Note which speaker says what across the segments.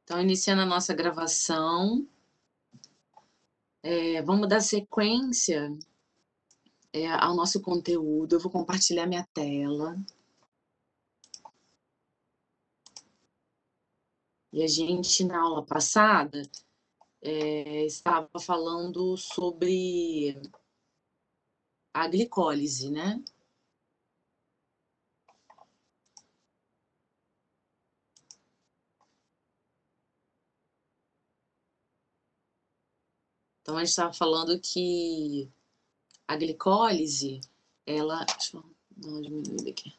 Speaker 1: Então, iniciando a nossa gravação, vamos dar sequência, ao nosso conteúdo. Eu vou compartilhar minha tela. E a gente, na aula passada, estava falando sobre a glicólise, né? Então, a gente estava falando que a glicólise, ela... Deixa eu dar uma diminuída aqui.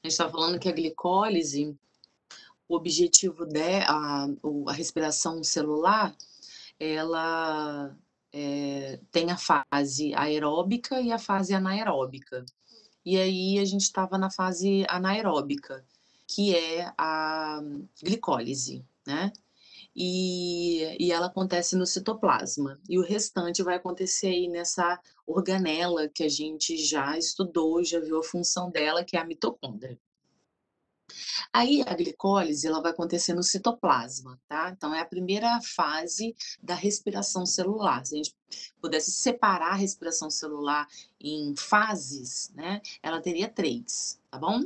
Speaker 1: A gente estava falando que a glicólise, o objetivo a respiração celular, ela tem a fase aeróbica e a fase anaeróbica. E aí a gente estava na fase anaeróbica, que é a glicólise, né? E ela acontece no citoplasma. E o restante vai acontecer aí nessa organela que a gente já estudou, já viu a função dela, que é a mitocôndria. Aí a glicólise, ela vai acontecer no citoplasma, tá? Então é a primeira fase da respiração celular. Se a gente pudesse separar a respiração celular em fases, né? Ela teria 3, tá bom?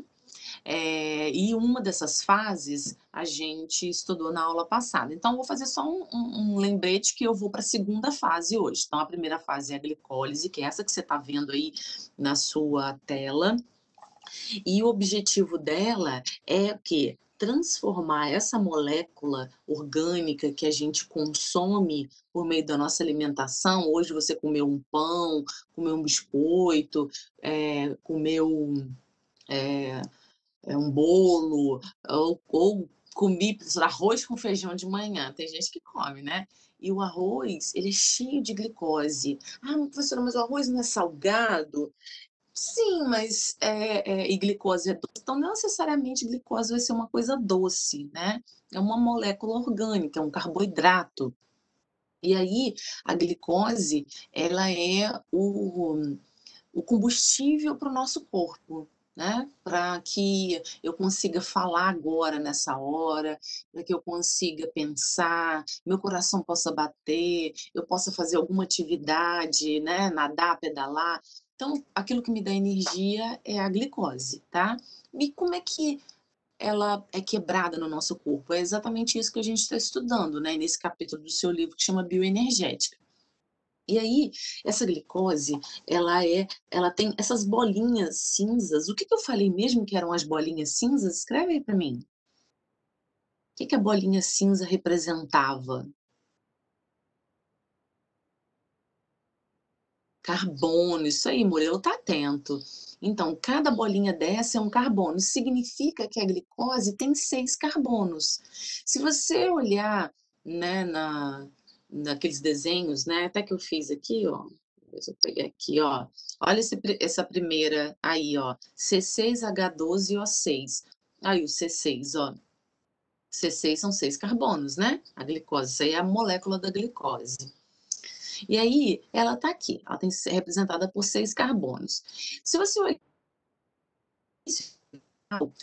Speaker 1: E uma dessas fases a gente estudou na aula passada. Então, vou fazer só um lembrete que eu vou para a segunda fase hoje. Então, a primeira fase é a glicólise, que é essa que você está vendo aí na sua tela. E o objetivo dela é o quê? Transformar essa molécula orgânica que a gente consome por meio da nossa alimentação. Hoje você comeu um pão, comeu um biscoito, comeu um bolo, ou comi arroz com feijão de manhã. Tem gente que come, né? E o arroz, ele é cheio de glicose. Ah, professora, mas o arroz não é salgado? Sim, mas e glicose é doce, então não necessariamente glicose vai ser uma coisa doce, né? É uma molécula orgânica, é um carboidrato. E aí, a glicose, ela é o combustível para o nosso corpo, né? Para que eu consiga falar agora nessa hora, para que eu consiga pensar, meu coração possa bater, eu possa fazer alguma atividade, né? Nadar, pedalar. Então, aquilo que me dá energia é a glicose, tá? E como é que ela é quebrada no nosso corpo? É exatamente isso que a gente está estudando, né? Nesse capítulo do seu livro que chama Bioenergética. E aí, essa glicose, ela tem essas bolinhas cinzas. O que eu falei mesmo que eram as bolinhas cinzas? Escreve aí para mim. O que a bolinha cinza representava? Carbono, isso aí, Murilo tá atento. Então, cada bolinha dessa é um carbono. Significa que a glicose tem 6 carbonos. Se você olhar, né, naqueles desenhos, né, até que eu fiz aqui, ó, deixa eu pegar aqui, ó. Olha essa primeira aí, ó, C6H12O6. Aí o C6, ó. C6 são 6 carbonos, né? A glicose, isso aí é a molécula da glicose. E aí, ela está aqui, ela tem que ser representada por 6 carbonos. Se você olhar,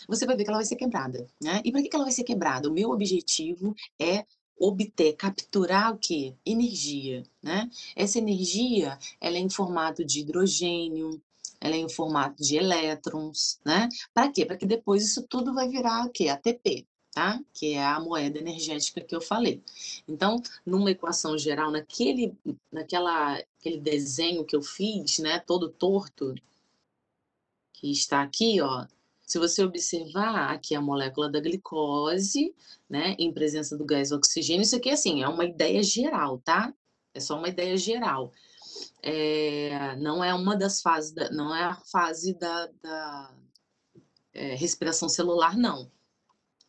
Speaker 1: você vai ver que ela vai ser quebrada, né? E para que ela vai ser quebrada? O meu objetivo é obter, capturar o quê? Energia, né? Essa energia, ela é em formato de hidrogênio, ela é em formato de elétrons, né? Para quê? Para que depois isso tudo vai virar o quê? ATP, tá? Que é a moeda energética que eu falei. Então, numa equação geral, aquele desenho que eu fiz, né, todo torto, que está aqui, ó, se você observar aqui a molécula da glicose, né, em presença do gás oxigênio, isso aqui, assim, é uma ideia geral, tá? É só uma ideia geral. Não é uma das fases, não é a fase da respiração celular, não.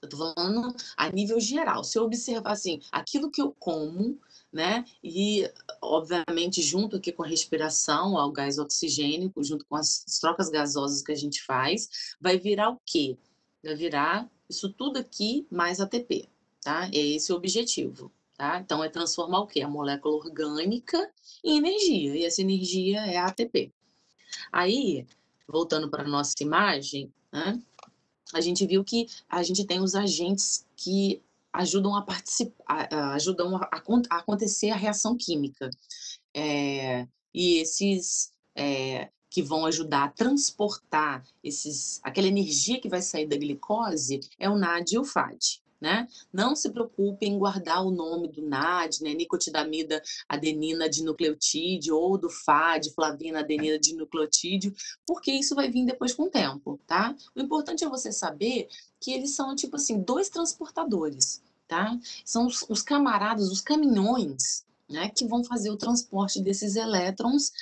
Speaker 1: Eu tô falando a nível geral. Se eu observar, assim, aquilo que eu como, né, e, obviamente, junto aqui com a respiração, ao gás oxigênico, junto com as trocas gasosas que a gente faz, vai virar o quê? Vai virar isso tudo aqui mais ATP, tá? É esse o objetivo, tá? Então, é transformar o quê? A molécula orgânica em energia, e essa energia é a ATP. Aí, voltando para a nossa imagem, né, a gente viu que a gente tem os agentes que ajudam a participar, ajudam a acontecer a reação química. E esses que vão ajudar a transportar aquela energia que vai sair da glicose é o NAD e o FAD. Né? Não se preocupe em guardar o nome do NAD, né? Nicotinamida adenina dinucleotídeo, ou do FAD, flavina adenina dinucleotídeo, porque isso vai vir depois com o tempo, tá? O importante é você saber que eles são, tipo assim, dois transportadores, tá? São os camaradas, os caminhões, né, que vão fazer o transporte desses elétrons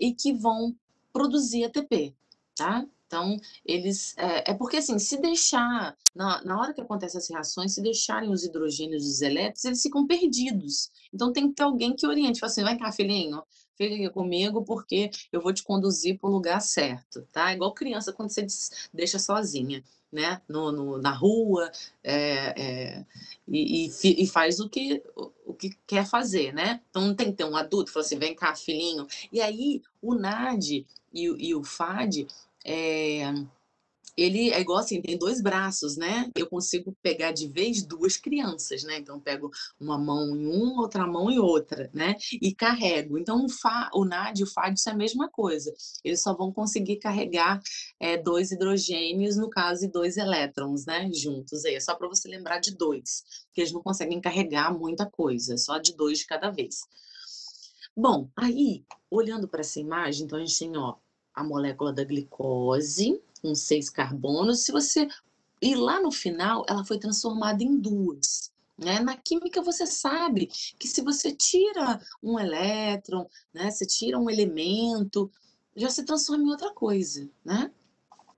Speaker 1: e que vão produzir ATP, tá? Então, é porque assim, se deixar, na hora que acontecem as reações, se deixarem os hidrogênios e os elétrons, eles ficam perdidos. Então, tem que ter alguém que oriente, fala assim, vem cá, filhinho, fica aqui comigo, porque eu vou te conduzir para o lugar certo, tá? Igual criança, quando você deixa sozinha, né, na rua, e faz o que quer fazer, né? Então, não tem que ter um adulto que fala assim, vem cá, filhinho. E aí, o NAD e o FAD, é, ele é igual assim, tem dois braços, né? Eu consigo pegar de vez duas crianças, né? Então, eu pego uma mão em uma, outra mão em outra, né? E carrego. Então, o NAD e o FAD, isso é a mesma coisa. Eles só vão conseguir carregar dois hidrogênios, no caso, e dois elétrons, né? Juntos aí. É só para você lembrar de dois, que eles não conseguem carregar muita coisa, só de dois de cada vez. Bom, aí, olhando para essa imagem, então a gente tem, ó, a molécula da glicose, com 6 carbonos. Se você ir lá no final, ela foi transformada em duas. Né? Na química, você sabe que se você tira um elétron, né, você tira um elemento, já se transforma em outra coisa. Né?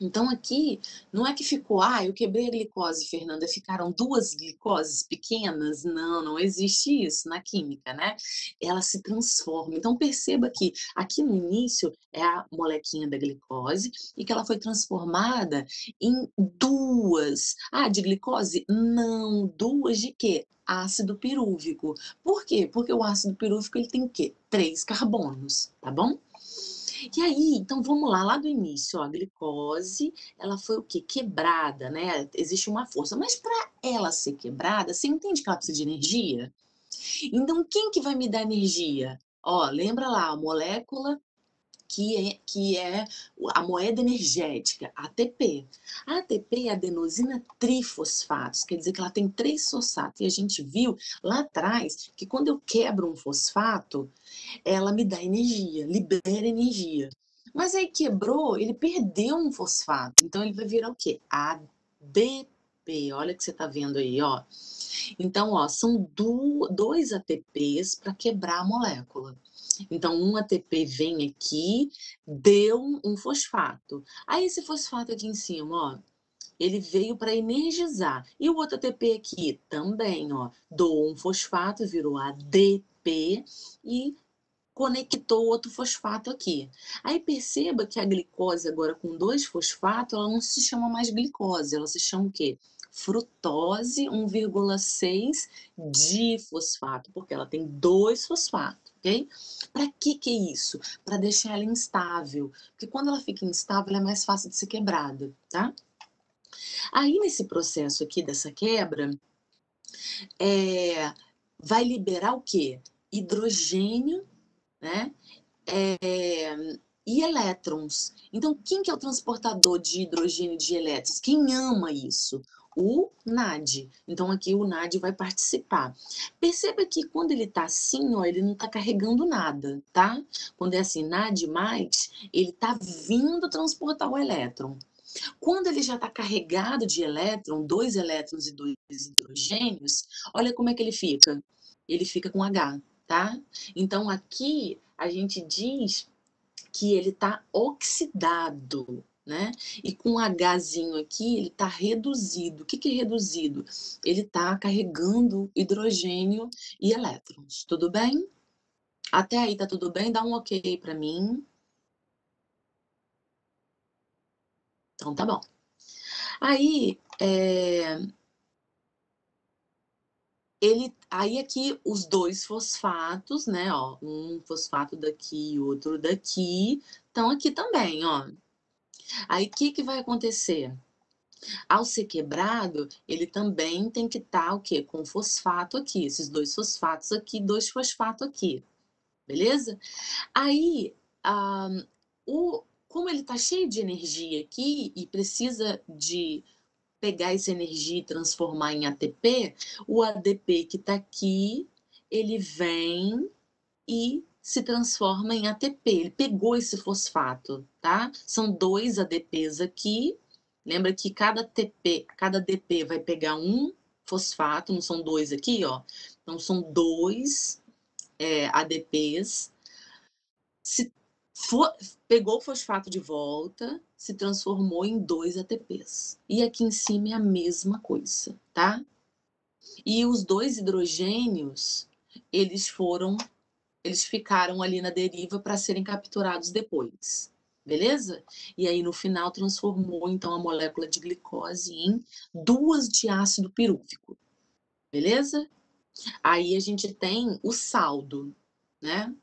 Speaker 1: Então, aqui, não é que ficou, eu quebrei a glicose, Fernanda, ficaram duas glicoses pequenas. Não, não existe isso na química, né? Ela se transforma. Então, perceba que aqui no início é a molequinha da glicose e que ela foi transformada em duas. De glicose? Não, duas de quê? Ácido pirúvico. Por quê? Porque o ácido pirúvico ele tem o quê? 3 carbonos, tá bom? E aí, então vamos lá do início, ó, a glicose, ela foi o quê? Quebrada, né? Existe uma força, mas para ela ser quebrada, você entende que ela precisa de energia? Então, quem que vai me dar energia? Ó, lembra lá, a molécula que é a moeda energética, ATP. A ATP é adenosina trifosfatos, quer dizer que ela tem 3 fosfatos. E a gente viu lá atrás que quando eu quebro um fosfato, ela me dá energia, libera energia. Mas aí quebrou, ele perdeu um fosfato. Então ele vai virar o quê? ADP. Olha o que você está vendo aí, ó. Então, ó, são dois ATPs para quebrar a molécula. Então, um ATP vem aqui, deu um fosfato. Aí esse fosfato aqui em cima, ó, ele veio para energizar. E o outro ATP aqui também, ó, doou um fosfato, virou ADP e conectou outro fosfato aqui. Aí perceba que a glicose agora com 2 fosfatos, ela não se chama mais glicose, ela se chama o quê? Frutose 1,6 difosfato, porque ela tem 2 fosfatos, ok? Para que é isso? Para deixar ela instável, porque quando ela fica instável, ela é mais fácil de ser quebrada, tá? Aí nesse processo aqui dessa quebra, vai liberar o quê? Hidrogênio, né? E elétrons. Então, quem que é o transportador de hidrogênio e de elétrons? Quem ama isso? O NAD. Então, aqui o NAD vai participar. Perceba que quando ele está assim, ó, ele não está carregando nada, tá? Quando é assim, NAD+, ele está vindo transportar o elétron. Quando ele já está carregado de elétron, 2 elétrons e 2 hidrogênios, olha como é que ele fica. Ele fica com H, tá? Então, aqui a gente diz que ele está oxidado, né? E com um Hzinho aqui, ele está reduzido. O que é reduzido? Ele está carregando hidrogênio e elétrons. Tudo bem? Até aí tá tudo bem? Dá um ok para mim. Então tá bom. Aí, aí aqui os 2 fosfatos, né, ó, um fosfato daqui e outro daqui, estão aqui também, ó. Aí o que que vai acontecer? Ao ser quebrado, ele também tem que estar o quê? Com fosfato aqui, esses 2 fosfatos aqui, 2 fosfato aqui, beleza? Aí, ah, como ele está cheio de energia aqui e precisa de pegar essa energia e transformar em ATP, o ADP que está aqui, ele vem e se transforma em ATP. Ele pegou esse fosfato, tá? São 2 ADPs aqui. Lembra que cada ADP vai pegar um fosfato, não são 2 aqui, ó. Então são 2 ADPs. Se for, pegou o fosfato de volta, se transformou em 2 ATPs. E aqui em cima é a mesma coisa, tá? E os 2 hidrogênios, eles ficaram ali na deriva para serem capturados depois, beleza? E aí no final transformou então a molécula de glicose em 2 de ácido pirúvico, beleza? Aí a gente tem o saldo, né?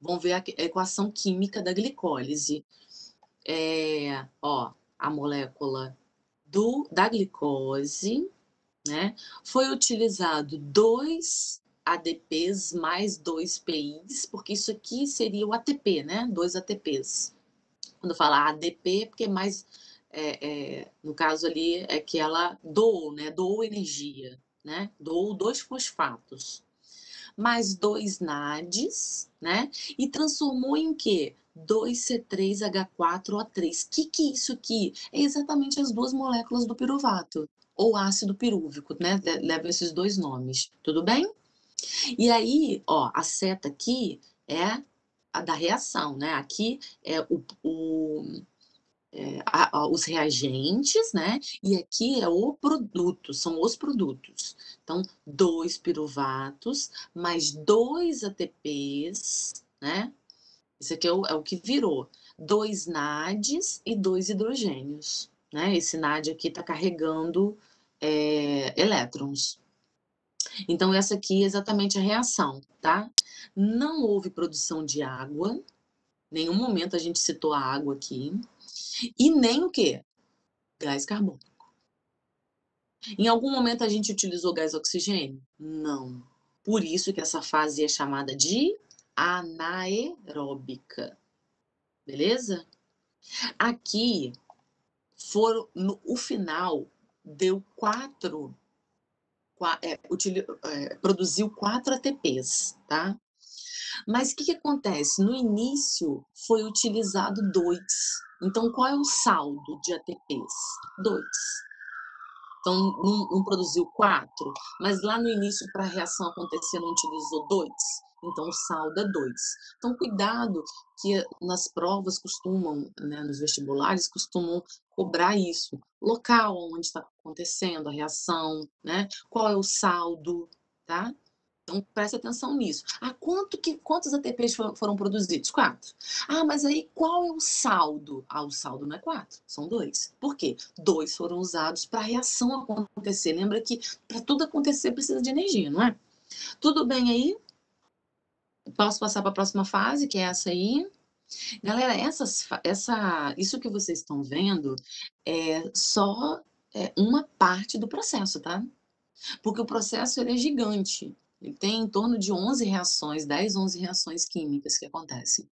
Speaker 1: Vamos ver a equação química da glicólise. Ó, a molécula da glicose, né? Foi utilizado 2 ADPs mais 2 PIs, porque isso aqui seria o ATP, né? 2 ATPs. Quando fala ADP, porque mais, no caso ali, é que ela doou, né? Doou energia, né? Doou 2 fosfatos mais 2 NADs, né? E transformou em quê? 2C3H4O3. Que é isso aqui? É exatamente as 2 moléculas do piruvato, ou ácido pirúvico, né? Leva esses 2 nomes, tudo bem? E aí, ó, a seta aqui é a da reação, né? Aqui é os reagentes, né? E aqui é o produto, são os produtos. Então, 2 piruvatos mais 2 ATPs, né? Isso aqui é o que virou. 2 NADs e 2 hidrogênios, né? Esse NAD aqui está carregando elétrons. Então, essa aqui é exatamente a reação, tá? Não houve produção de água, em nenhum momento a gente citou a água aqui, e nem o quê? Gás carbônico. Em algum momento a gente utilizou gás oxigênio? Não. Por isso que essa fase é chamada de anaeróbica. Beleza? Aqui o final deu produziu 4 ATPs, tá? Mas o que acontece? No início foi utilizado 2. Então qual é o saldo de ATPs? 2. Então, não produziu 4, mas lá no início, para a reação acontecer, não utilizou 2. Então, o saldo é 2. Então, cuidado que nas provas costumam, né, nos vestibulares, costumam cobrar isso. Local onde está acontecendo a reação, né? Qual é o saldo, tá? Então, preste atenção nisso. Ah, quantos ATPs foram produzidos? 4. Ah, mas aí qual é o saldo? Ah, o saldo não é 4, são 2. Por quê? 2 foram usados para a reação acontecer. Lembra que para tudo acontecer precisa de energia, não é? Tudo bem aí? Posso passar para a próxima fase, que é essa aí? Galera, isso que vocês estão vendo é só uma parte do processo, tá? Porque o processo ele é gigante. Ele tem em torno de 11 reações, 10, 11 reações químicas que acontecem.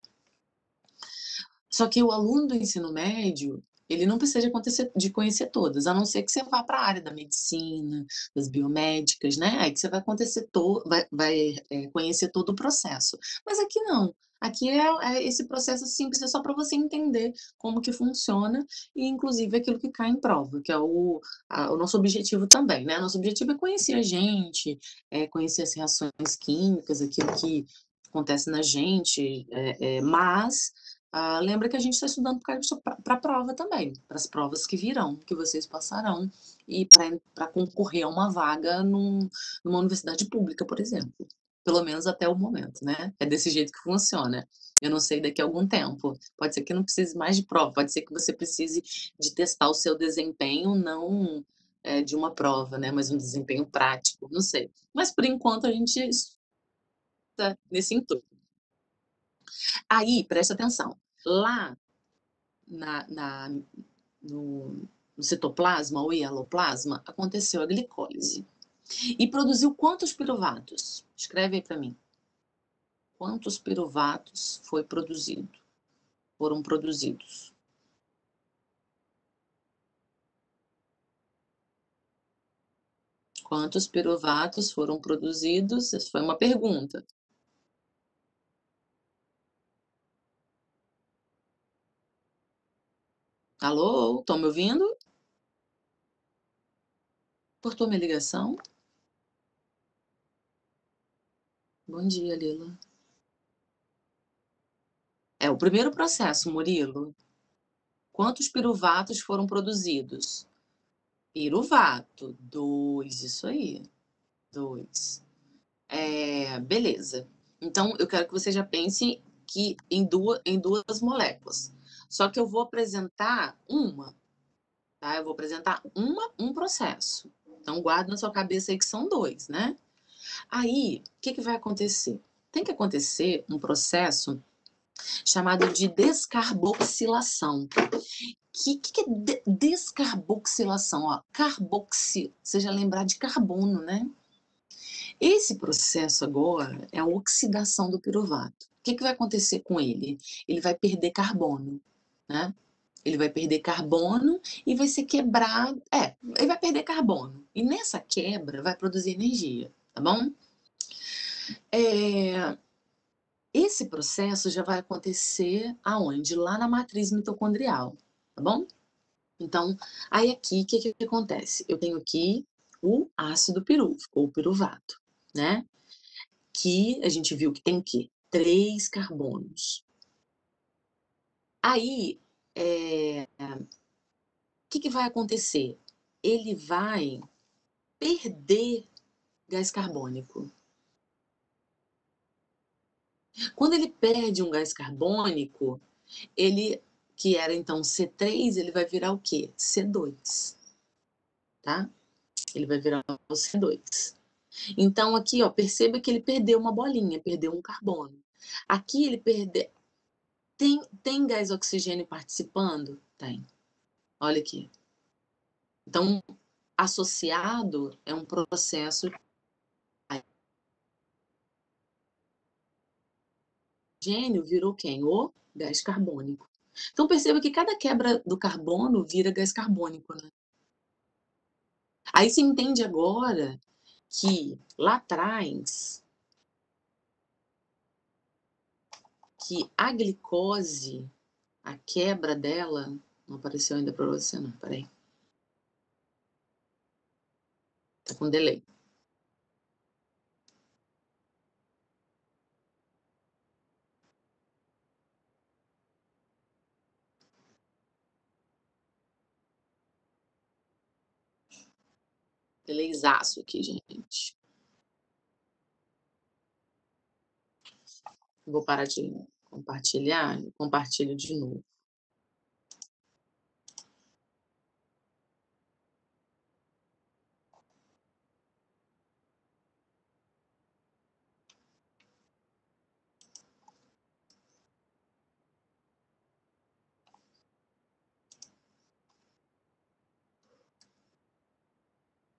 Speaker 1: Só que o aluno do ensino médio, ele não precisa de conhecer todas, a não ser que você vá para a área da medicina, das biomédicas, né? Aí que você vai conhecer todo o processo. Mas aqui não. Aqui esse processo simples, é só para você entender como que funciona e, inclusive, aquilo que cai em prova, que é o nosso objetivo também, né? Nosso objetivo é conhecer a gente, conhecer as reações químicas, aquilo que acontece na gente, mas lembra que a gente está estudando para a prova também, para as provas que virão, que vocês passarão, e para concorrer a uma vaga numa universidade pública, por exemplo. Pelo menos até o momento, né? É desse jeito que funciona. Eu não sei daqui a algum tempo. Pode ser que não precise mais de prova, pode ser que você precise de testar o seu desempenho, não de uma prova, né, mais um desempenho prático, não sei. Mas por enquanto a gente está nesse intuito. Aí, presta atenção, lá na na no no citoplasma ou hialoplasma, aconteceu a glicólise. E produziu quantos piruvatos? Escreve aí para mim. Quantos piruvatos foram produzidos? Quantos piruvatos foram produzidos? Essa foi uma pergunta. Alô, estão me ouvindo? Cortou minha ligação? Bom dia, Lila. É o primeiro processo, Murilo. Quantos piruvatos foram produzidos? Piruvato, 2, isso aí, 2. Beleza. Então, eu quero que você já pense que em duas moléculas. Só que eu vou apresentar uma, tá? Eu vou apresentar um processo. Então, guarda na sua cabeça aí que são 2, né? Aí, o que vai acontecer? Tem que acontecer um processo chamado de descarboxilação. Que é descarboxilação? Ó, carboxi, você já lembrar de carbono, né? Esse processo agora é a oxidação do piruvato. O que vai acontecer com ele? Ele vai perder carbono, né? Ele vai perder carbono e vai ser quebrado. Ele vai perder carbono. E nessa quebra vai produzir energia, tá bom? Esse processo já vai acontecer aonde? Lá na matriz mitocondrial, tá bom? Então, aí aqui, o que acontece? Eu tenho aqui o ácido pirúvico, ou piruvato, né? Que a gente viu que tem o quê? 3 carbonos. Aí, o que vai acontecer? Ele vai perder gás carbônico. Quando ele perde um gás carbônico, ele, que era então C3, ele vai virar o quê? C2, tá? Ele vai virar o C2. Então, aqui, ó, perceba que ele perdeu uma bolinha, perdeu um carbono. Aqui ele perdeu. Tem gás oxigênio participando? Tem. Olha aqui. Então, associado é um processo. Gênio virou quem? O gás carbônico. Então, perceba que cada quebra do carbono vira gás carbônico, né? Aí você entende agora que lá atrás, que a glicose, a quebra dela, não apareceu ainda para você, não, peraí. Tá com delay. Delayzaço aqui, gente. Vou parar de compartilhar, compartilho de novo.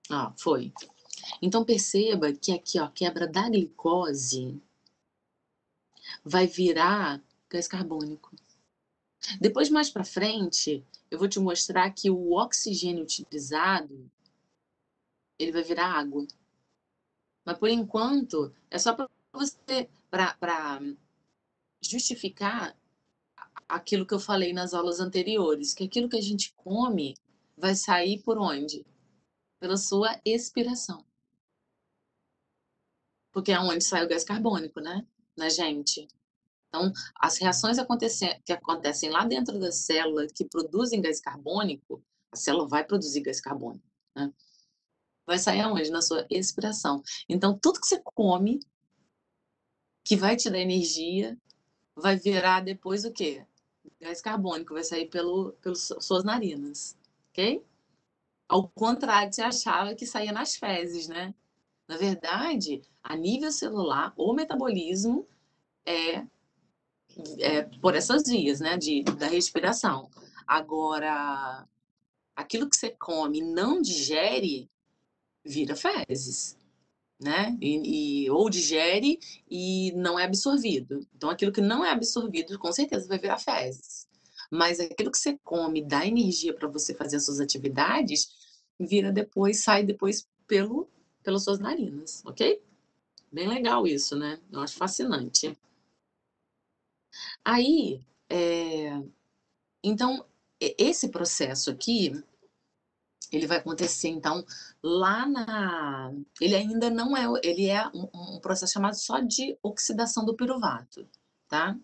Speaker 1: Ah, foi. Então perceba que aqui, ó, a quebra da glicose vai virar gás carbônico. Depois, mais para frente, eu vou te mostrar que o oxigênio utilizado, ele vai virar água. Mas por enquanto, é só para você, para justificar aquilo que eu falei nas aulas anteriores, que aquilo que a gente come vai sair por onde? Pela sua expiração. Porque é onde sai o gás carbônico, né? Na gente. Então, as reações que acontecem lá dentro da célula que produzem gás carbônico, a célula vai produzir gás carbônico, né? Vai sair aonde? Na sua expiração. Então, tudo que você come, que vai te dar energia, vai virar depois o quê? Gás carbônico, vai sair pelas suas narinas, ok? Ao contrário, você achava que saía nas fezes, né? Na verdade, a nível celular, o metabolismo é, é por essas vias, né, da respiração. Agora, aquilo que você come e não digere, vira fezes, né? Ou digere e não é absorvido. Então, aquilo que não é absorvido, com certeza vai virar fezes. Mas aquilo que você come, dá energia para você fazer as suas atividades, vira depois, sai depois pelas suas narinas, ok? Bem legal isso, né? Eu acho fascinante. Aí, então, esse processo aqui, ele vai acontecer, então, lá na. Ele ainda não é. Ele é um processo chamado só de oxidação do piruvato, tá?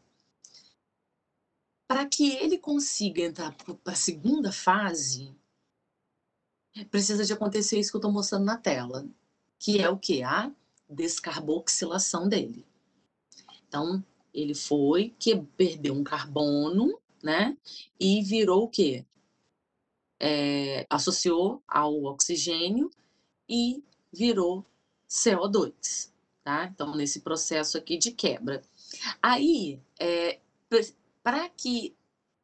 Speaker 1: Para que ele consiga entrar para a segunda fase, precisa de acontecer isso que eu estou mostrando na tela, que é o que? A descarboxilação dele. Então, ele foi que perdeu um carbono, né? E virou o quê? Associou ao oxigênio e virou CO2, tá? Então, nesse processo aqui de quebra. Aí, para que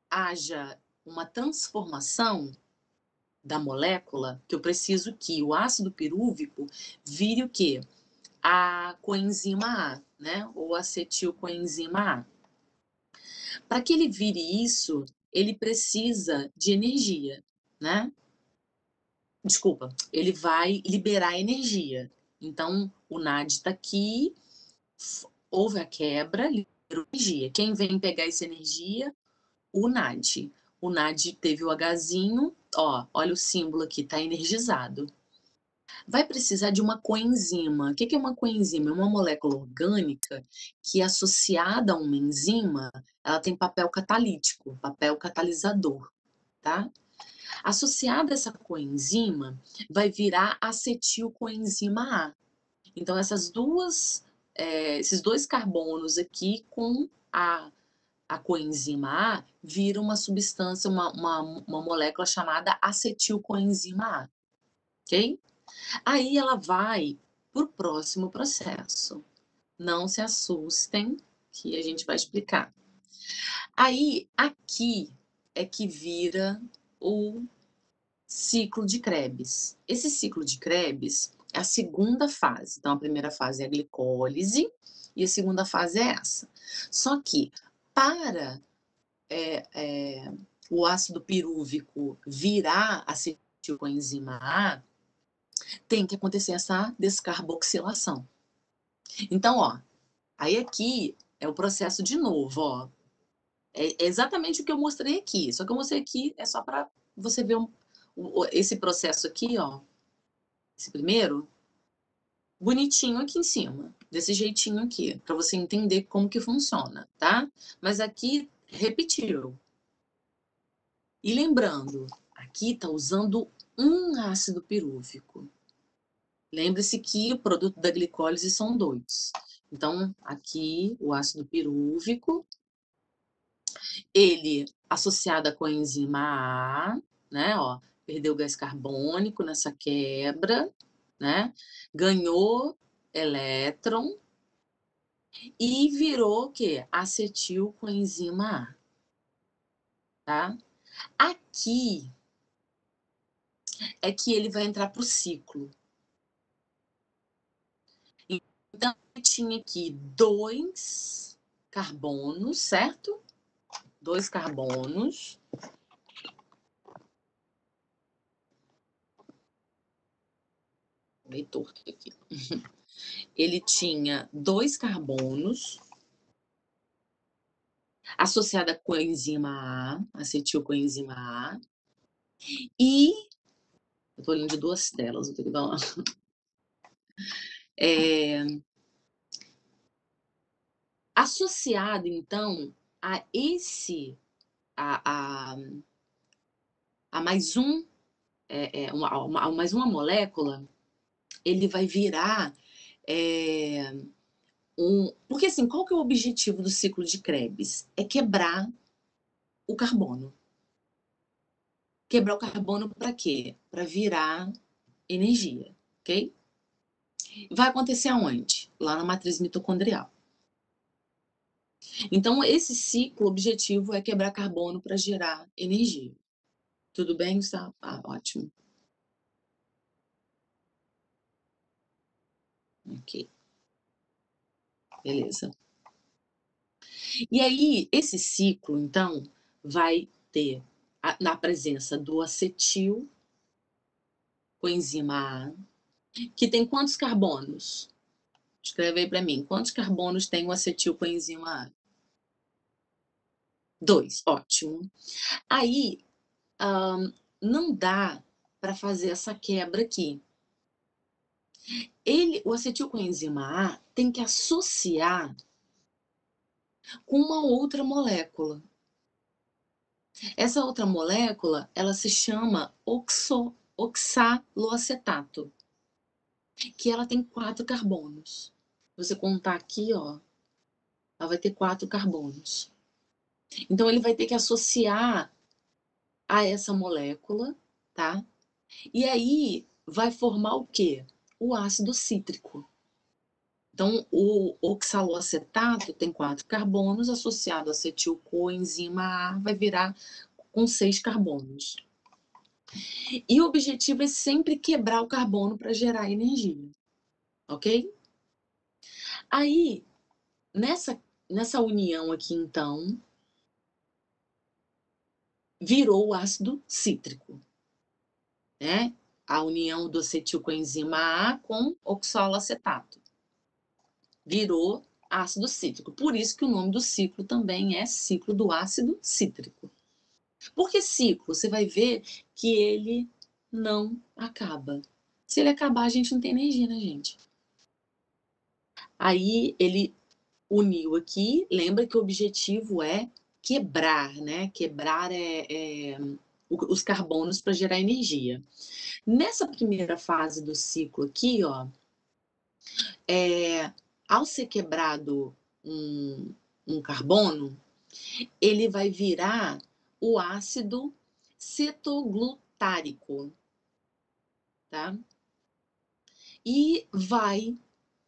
Speaker 1: haja uma transformação da molécula, que eu preciso que o ácido pirúvico vire o quê? A coenzima A, né? Ou acetilcoenzima A. Para que ele vire isso, ele precisa de energia, né? Desculpa, ele vai liberar energia. Então, o NAD está aqui, houve a quebra, liberou energia. Quem vem pegar essa energia? O NAD. O NAD teve o Hzinho, ó, olha o símbolo aqui, está energizado. Vai precisar de uma coenzima. O que é uma coenzima? É uma molécula orgânica que, associada a uma enzima, ela tem papel catalítico, papel catalisador, tá? Associada a essa coenzima, vai virar acetilcoenzima A. Então, esses dois carbonos aqui com a coenzima A viram uma substância, uma molécula chamada acetilcoenzima A, ok? Aí ela vai para o próximo processo. Não se assustem, que a gente vai explicar. Aí, aqui é que vira o ciclo de Krebs. Esse ciclo de Krebs é a segunda fase. Então, a primeira fase é a glicólise e a segunda fase é essa. Só que, para o ácido pirúvico virar acetilcoenzima A, tem que acontecer essa descarboxilação. Então, ó, aí aqui é o processo de novo, ó. É exatamente o que eu mostrei aqui, só que eu mostrei aqui é só para você ver esse processo aqui, ó. Esse primeiro, bonitinho aqui em cima, desse jeitinho aqui, para você entender como que funciona, tá? Mas aqui repetiu. E lembrando, aqui está usando um ácido pirúvico. Lembre-se que o produto da glicólise são dois. Então, aqui o ácido pirúvico, ele associado com a enzima A, né, ó, perdeu gás carbônico nessa quebra, né, ganhou elétron e virou o quê? Acetilcoenzima A, tá? Aqui é que ele vai entrar para o ciclo. Então, tinha aqui dois carbonos, certo? Dois carbonos. Meio torto aqui. Ele tinha dois carbonos associada com a enzima A, acetilcoenzima A, e eu tô olhando de duas telas, vou ter que dar uma. Associado, então, a esse, a, a, a mais mais uma molécula, ele vai virar porque assim, qual que é o objetivo do ciclo de Krebs? É quebrar o carbono. quebrar o carbono para quê? Para virar energia, ok? Vai acontecer aonde? Lá na matriz mitocondrial. Então, esse ciclo, o objetivo é quebrar carbono para gerar energia. Tudo bem, Gustavo? Ah, ótimo. Ok, beleza. E aí, esse ciclo, então, vai ter na presença do acetil, coenzima A, que tem quantos carbonos? Escreve aí para mim. Quantos carbonos tem o acetil coenzima A? 2, ótimo. Aí, não dá para fazer essa quebra aqui. O acetilcoenzima A tem que associar com uma outra molécula. Essa outra molécula, ela se chama oxaloacetato, que ela tem 4 carbonos. Se você contar aqui, ó, ela vai ter 4 carbonos. Então, ele vai ter que associar a essa molécula, tá? E aí, vai formar o quê? O ácido cítrico. Então, o oxaloacetato tem 4 carbonos, associado a acetilcoenzima A, vai virar com 6 carbonos. E o objetivo é sempre quebrar o carbono para gerar energia, ok? Aí, nessa união aqui, então, virou o ácido cítrico, né? A união do acetilcoenzima A com oxaloacetato. Virou ácido cítrico. Por isso que o nome do ciclo também é ciclo do ácido cítrico. Por que ciclo? Você vai ver que ele não acaba. Se ele acabar, a gente não tem energia, né, gente? Aí ele uniu aqui, lembra que o objetivo é quebrar, né? Quebrar os carbonos para gerar energia. Nessa primeira fase do ciclo aqui, ó, ao ser quebrado um carbono, ele vai virar o ácido cetoglutárico, tá? E vai,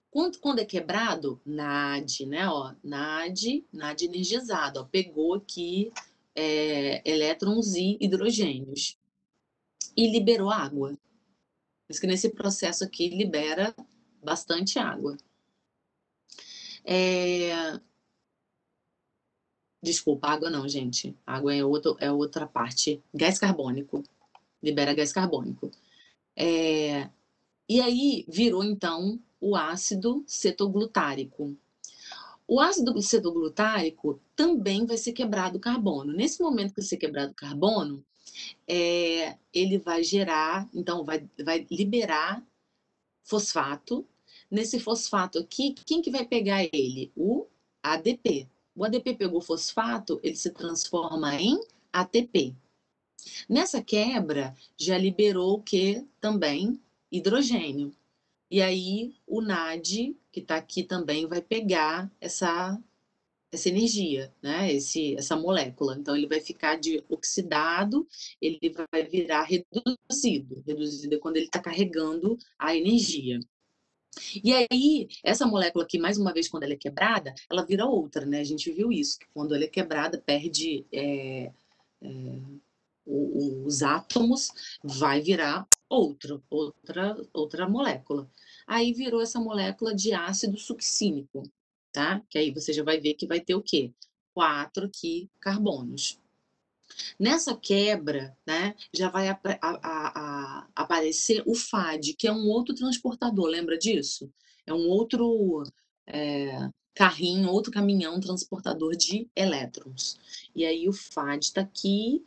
Speaker 1: quando é quebrado, NAD, né? Ó, NAD energizado, ó, pegou aqui elétrons e hidrogênios e liberou água. Por isso que nesse processo aqui libera bastante água. Desculpa, água não, gente. Água é outra parte. Gás carbônico. Libera gás carbônico. E aí virou, então, o ácido cetoglutárico. O ácido cetoglutárico também vai ser quebrado carbono. Nesse momento que vai ser quebrado carbono, ele vai gerar, então, vai liberar fosfato. Nesse fosfato aqui, quem que vai pegar ele? O ADP. O ADP pegou fosfato, ele se transforma em ATP. Nessa quebra, já liberou o que também? Hidrogênio. E aí, o NAD, que está aqui também, vai pegar essa energia, né? Essa molécula. Então, ele vai ficar de oxidado, ele vai virar reduzido. Reduzido é quando ele está carregando a energia. E aí, essa molécula aqui, mais uma vez, quando ela é quebrada, ela vira outra, né? A gente viu isso, que quando ela é quebrada, perde os átomos, vai virar outra molécula. Aí virou essa molécula de ácido succínico, tá? Que aí você já vai ver que vai ter o quê? 4 aqui carbonos. Nessa quebra, né, já vai aparecer o FAD, que é um outro transportador, lembra disso? É um outro carrinho, outro caminhão transportador de elétrons. E aí o FAD está aqui,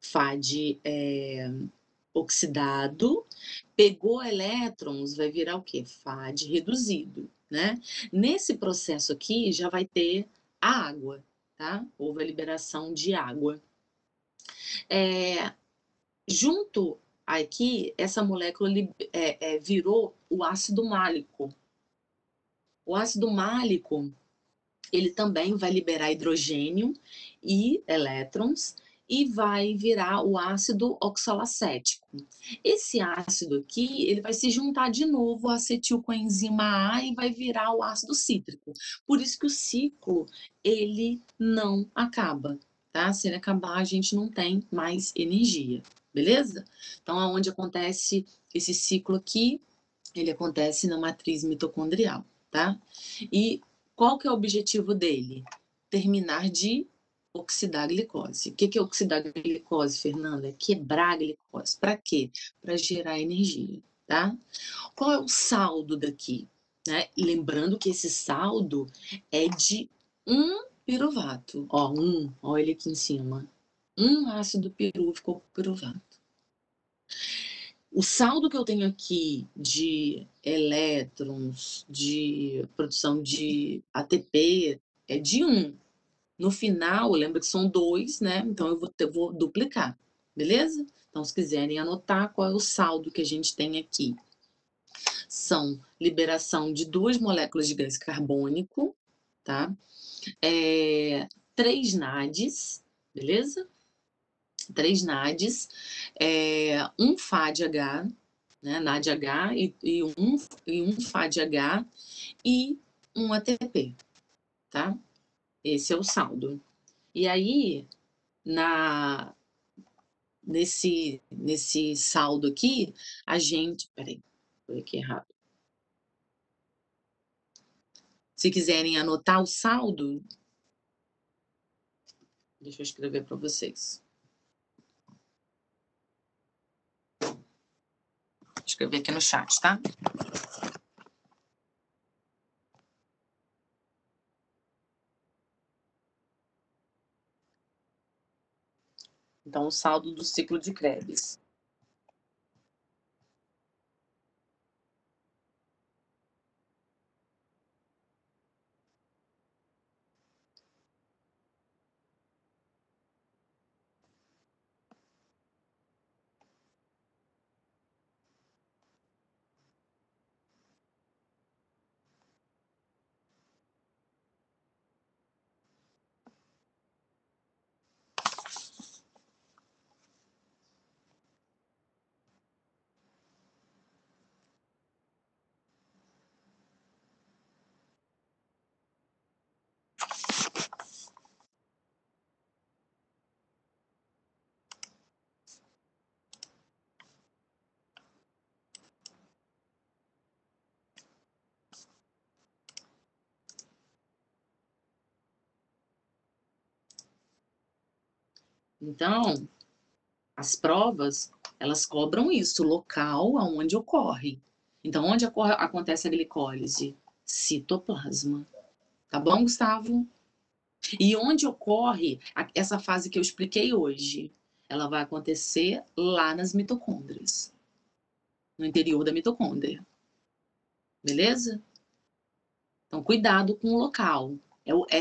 Speaker 1: FAD oxidado, pegou elétrons, vai virar o quê? FAD reduzido, né? Nesse processo aqui já vai ter a água, tá? Houve a liberação de água. Junto aqui, essa molécula virou o ácido málico. O ácido málico, ele também vai liberar hidrogênio e elétrons, e vai virar o ácido oxalacético. Esse ácido aqui, ele vai se juntar de novo à acetilcoenzima A e vai virar o ácido cítrico. Por isso que o ciclo, ele não acaba, tá? Se ele acabar, a gente não tem mais energia, beleza? Então, aonde acontece esse ciclo aqui, ele acontece na matriz mitocondrial, tá? E qual que é o objetivo dele? Terminar de oxidar a glicose. O que é oxidar a glicose, Fernanda? É quebrar a glicose. Para quê? Para gerar energia, tá? Qual é o saldo daqui? Né? Lembrando que esse saldo é de um piruvato. Ó, olha ele aqui em cima. Um ácido pirúvico piruvato. O saldo que eu tenho aqui de elétrons, de produção de ATP, é de 1. No final, lembra que são 2, né? Então eu vou duplicar, beleza? Então, se quiserem anotar qual é o saldo que a gente tem aqui. São liberação de 2 moléculas de gás carbônico, tá? 3 NADs, beleza? 3 NADs, 1 FADH, né? NADH e um FADH e um ATP, tá? Esse é o saldo. E aí, nesse saldo aqui, a gente... Peraí, foi aqui errado. Se quiserem anotar o saldo, deixa eu escrever para vocês. Vou escrever aqui no chat, tá? Então, o saldo do ciclo de Krebs. Então, as provas, elas cobram isso, o local aonde ocorre. Então, onde acontece a glicólise? Citoplasma. Tá bom, Gustavo? E onde ocorre essa fase que eu expliquei hoje? Ela vai acontecer lá nas mitocôndrias, no interior da mitocôndria. Beleza? Então, cuidado com o local.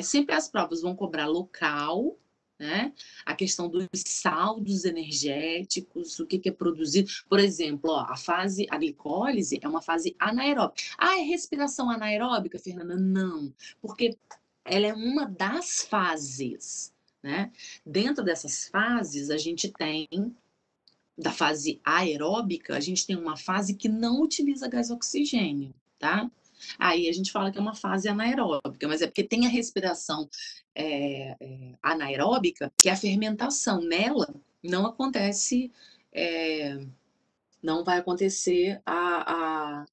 Speaker 1: Sempre as provas vão cobrar local, né? A questão dos saldos energéticos, o que é produzido. Por exemplo, ó, a glicólise é uma fase anaeróbica. Ah, é respiração anaeróbica, Fernanda? Não, porque ela é uma das fases, né? Dentro dessas fases, a gente tem, da fase aeróbica, a gente tem uma fase que não utiliza gás oxigênio, tá? Aí a gente fala que é uma fase anaeróbica, mas é porque tem a respiração anaeróbica, que é a fermentação. Nela não acontece, não vai acontecer a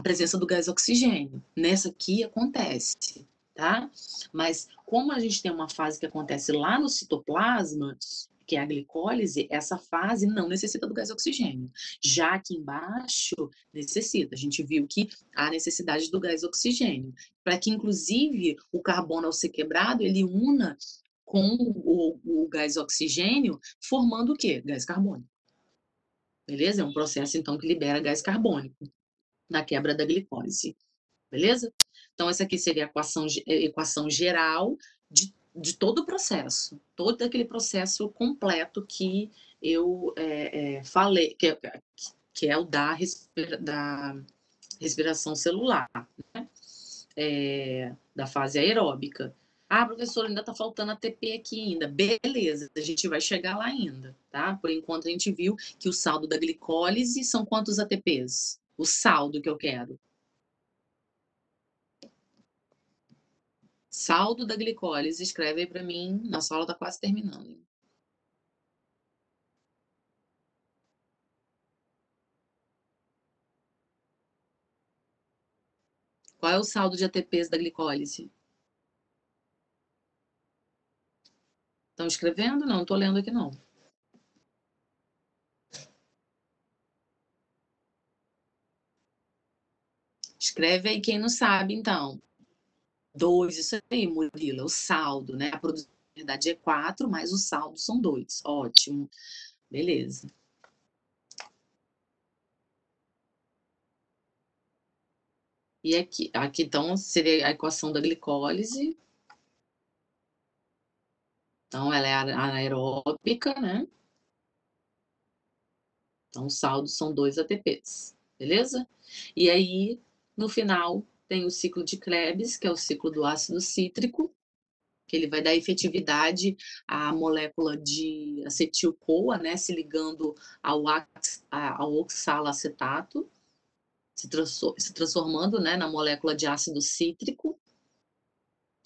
Speaker 1: presença do gás oxigênio. Nessa aqui acontece, tá? Mas como a gente tem uma fase que acontece lá no citoplasma, que é a glicólise, essa fase não necessita do gás oxigênio. Já aqui embaixo, necessita. A gente viu que há necessidade do gás oxigênio, para que, inclusive, o carbono, ao ser quebrado, ele una com o gás oxigênio, formando o quê? Gás carbônico. Beleza? É um processo, então, que libera gás carbônico na quebra da glicose. Beleza? Então, essa aqui seria a equação geral de todo o processo, todo aquele processo completo que eu falei, que é o da respiração celular, né? Da fase aeróbica. Ah, professor, ainda está faltando ATP aqui ainda. Beleza, a gente vai chegar lá ainda, tá? Por enquanto a gente viu que o saldo da glicólise são quantos ATPs? O saldo que eu quero. Saldo da glicólise, escreve aí para mim. Nossa aula está quase terminando, hein? Qual é o saldo de ATPs da glicólise? Estão escrevendo? Não, estou lendo aqui não. Escreve aí quem não sabe, então. 2, isso aí, Murilo, o saldo, né? A produção, na verdade, é 4, mas o saldo são 2. Ótimo. Beleza. E aqui então, seria a equação da glicólise. Então, ela é anaeróbica, né? Então, o saldo são 2 ATPs, beleza? E aí, no final, tem o ciclo de Krebs, que é o ciclo do ácido cítrico, que ele vai dar efetividade à molécula de acetil-CoA, né, se ligando ao oxalacetato, se transformando, né, na molécula de ácido cítrico,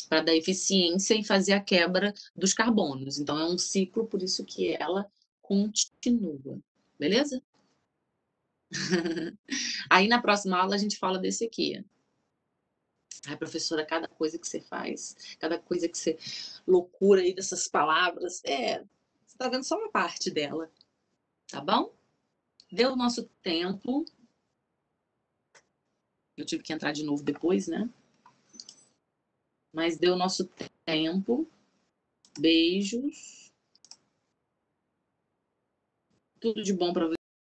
Speaker 1: para dar eficiência e fazer a quebra dos carbonos. Então, é um ciclo, por isso que ela continua. Beleza? Aí, na próxima aula, a gente fala desse aqui. Ai, professora, cada coisa que você faz, cada coisa que você... loucura aí dessas palavras. Você tá vendo só uma parte dela, tá bom? Deu o nosso tempo. Eu tive que entrar de novo depois, né? Mas deu o nosso tempo. Beijos. Tudo de bom para